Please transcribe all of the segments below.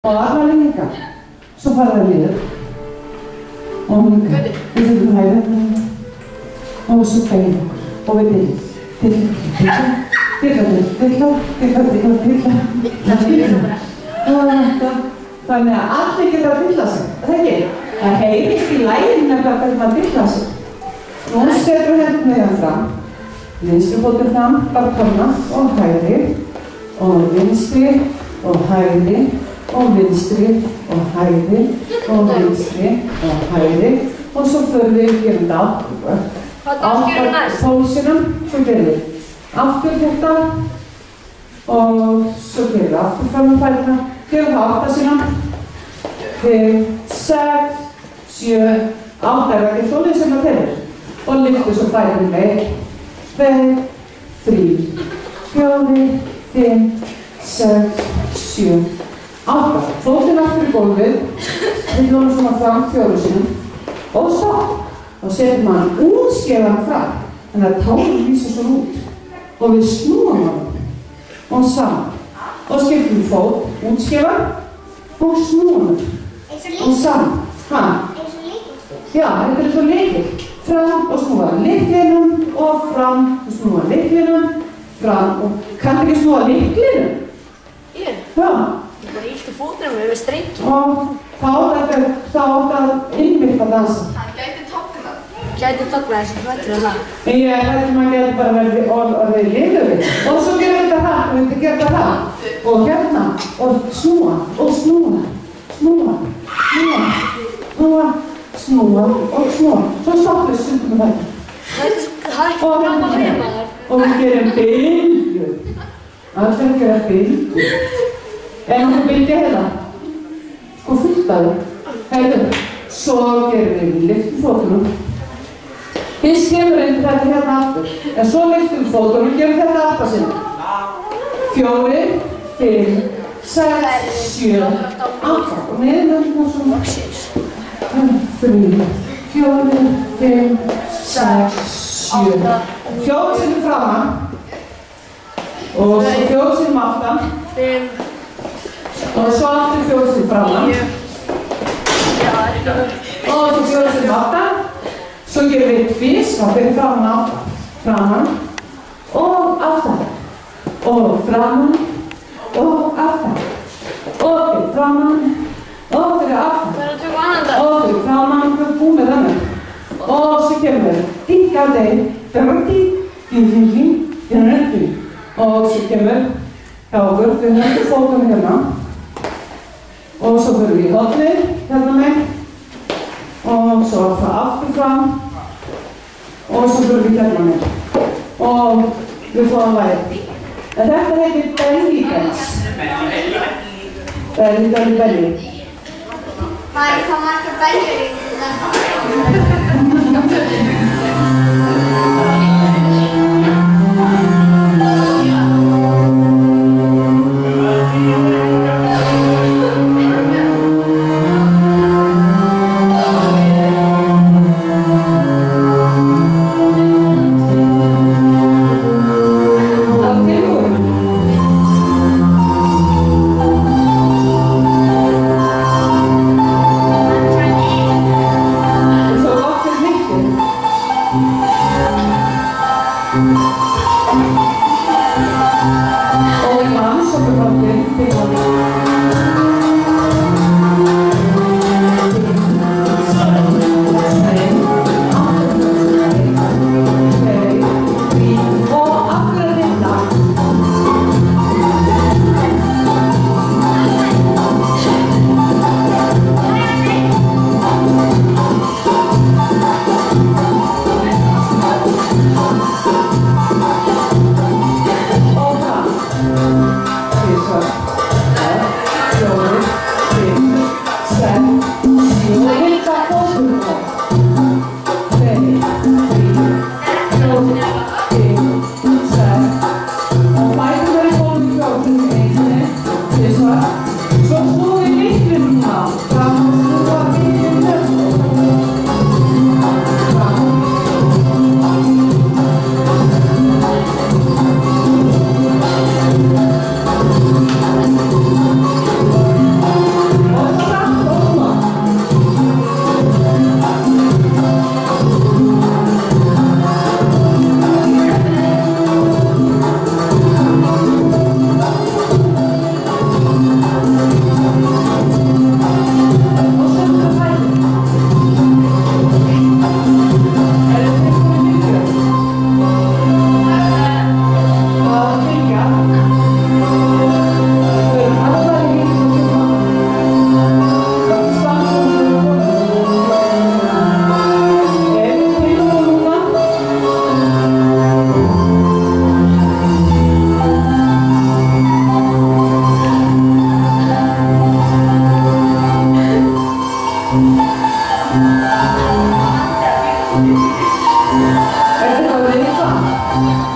Og allar líka. Svo fara það niður. Og líka. Við þurfum hægða. Og svo fægir okkur. Og við dilla. Þannig að allir geta að dilla sig. Það ekki? Það heyrist í laginu nefnilega hvernig maður dilla sig. Nú setur við hendurna fram. Vinstri fótur fram, baktorna og hægri. Og vinstri og hægri. Og vinstri og hægri. Og vinstri og hægri. Og svo förum við að gera þetta aftur. Hvað gerum næst? Pólsinum, svo gerum við aftur þetta. Og svo gerum við aftur fram með fæturna. Gerum það 8 sinnum. 5, 6, 7, 8 er ekki svolítið sem það telur. Og lyftu svo fæturinn með 1, 2, 3, 4, 5, 6, 7, 8. Fótinn aftur í gólfið. Við lóðum svona fram 4 sinnum. Og stopp. Og setjum hann útskefan fram. Þannig að tárin vísa svo út. Og við snúum hann. Og saman. Og skiptum fót, útskefan. Og snúum hann. Og saman. Eins og líkil. Já, þetta er svo líkil. Fram og snúa lyklinum. Og fram og snúa lyklinum. Fram og... Kanntu ekki snúa lyklinum? Ég? Já. Ég bara ílti fótunum við strengi. Og þá átt að innbyrta að dansa. Gæti tognað þessi hrættur og það. Ég held að maður geti bara verið orðið liður. Og svo gerum við þetta hratt, við getum gert það hratt. Og hérna, og snúa, og snúa, snúa, snúa, snúa, snúa, og snúa. Svo stoppum við stundum með þetta. Það er ekki fram að reyma þar. Og við gerum bylgjur. Allir gera bylgjur. En okkur bylgja hérna. Sko fullt af þau. Heyrðu, svo gerum við lyftum fótunum. Fyrst kemur inn þetta hérna aftur. En svo lyftum við fótunum og gerum þetta 8 sinnum. 4, 5, 6, 7, 8. Og niður hérna svona. 3, 4, 5, 6, 7. 4 sinnum framan. Og svo 4 sinnum aftan. 5. Og svo aftur 4 sinnum framan. Og svo 4 sinnum aftan. Svo gerum við tvist, þá fyrir framan og aftan. Framan og aftan. Og framan og aftan. Og fyrir framan og fyrir aftan. Það er að tökja annan dag. Og fyrir framan, við erum búin með þennan. Og svo kemur við dikka þeim, dröndi, ding. Og svo kemur hjá okkur, við höfum fótunum hérna. Og svo fyrir við í hotnið, hérna með. Og svo aftur fram. Og svo fyrir við hérna með. Og við fóðum væri. En þetta heitir belly dance. Belly. Hvað margar beljur í þetta?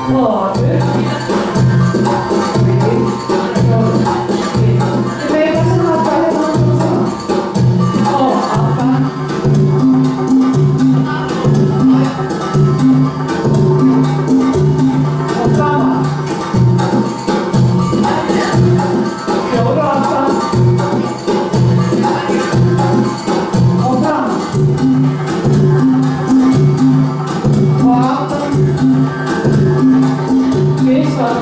og upp. Þið veifa sem hoppa hérna svona. Og aftan. Og framan. Fjóra aftan. Og framan. Og aftan. Tvisvar.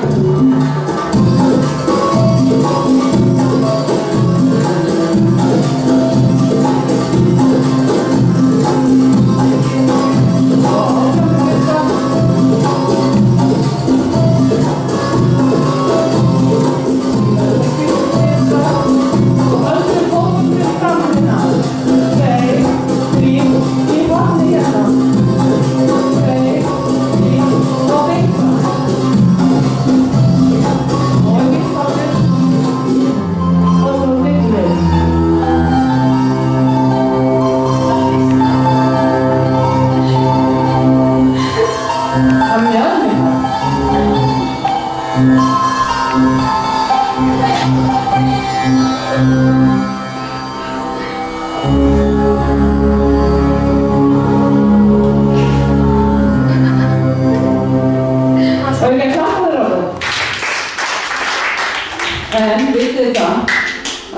En vitið það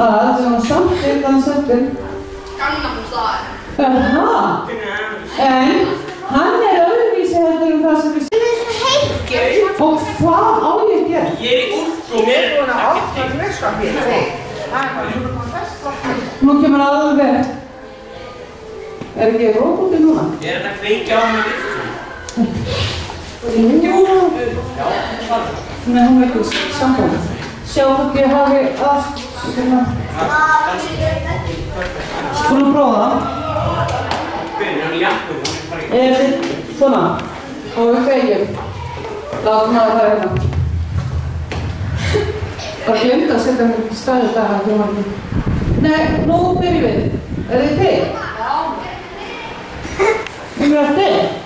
að svona samt settur Gangnam Style. En hann öðruvísi heldur það sem við og hvað á ég að gera? Ég í úlpu og mér að opna glöskap hér. Nú kemur alveg. Ekki róbóti núna? Þetta kveikja á hana virkum? Jú. Nei, hún veitur samband. Sjá hvort ég hafi allt. Skulum prófa það. Svona. Og við kveikjum. Látum að það hérna. Það glemt að setja mér staðið það að hljóma ekki. Nei, nú byrjum við. Þið til? Já. Við erum til?